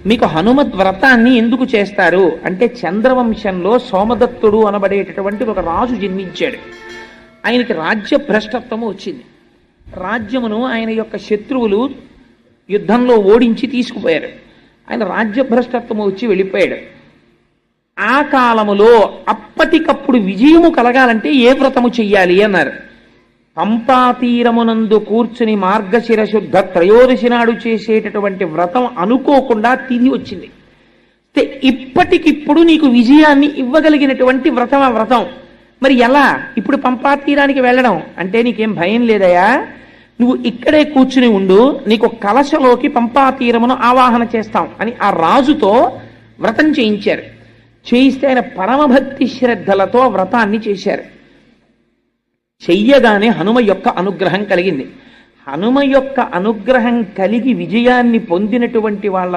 మీకు హనుమద్ వ్రతాన్ని ఎందుకు చేస్తారు అంటే చంద్రవంశంలో సోమదత్తుడు అనబడేటటువంటి ఒక రాజు జన్మించాడు. ఆయనకి రాజ్య భ్రష్టత్వము వచ్చింది. రాజ్యమును ఆయన యొక్క శత్రువులు యుద్ధంలో ఓడించి తీసుకుపోయారు. ఆయన రాజ్య భ్రష్టత్వము వచ్చి వెళ్ళిపోయాడు. ఆ కాలములో అప్పటికప్పుడు విజయము కలగాలంటే ఏ వ్రతము చెయ్యాలి అన్నారు. పంపాతీరమునందు కూర్చుని మార్గశిర శుద్ధ త్రయోదశి నాడు చేసేటటువంటి వ్రతం అనుకోకుండా తిథి వచ్చింది. ఇప్పటికిప్పుడు నీకు విజయాన్ని ఇవ్వగలిగినటువంటి వ్రతం ఆ వ్రతం. మరి ఎలా? ఇప్పుడు పంపాతీరానికి వెళ్ళడం అంటే నీకేం భయం లేదయా, నువ్వు ఇక్కడే కూర్చుని ఉండు, నీకు కలశలోకి పంపాతీరమును ఆవాహన చేస్తాం అని ఆ రాజుతో వ్రతం చేయించారు. చేయిస్తే ఆయన పరమభక్తి శ్రద్ధలతో వ్రతాన్ని చేశారు. చెయ్యగానే హనుమ యొక్క అనుగ్రహం కలిగింది. హనుమ యొక్క అనుగ్రహం కలిగి విజయాన్ని పొందినటువంటి వాళ్ళ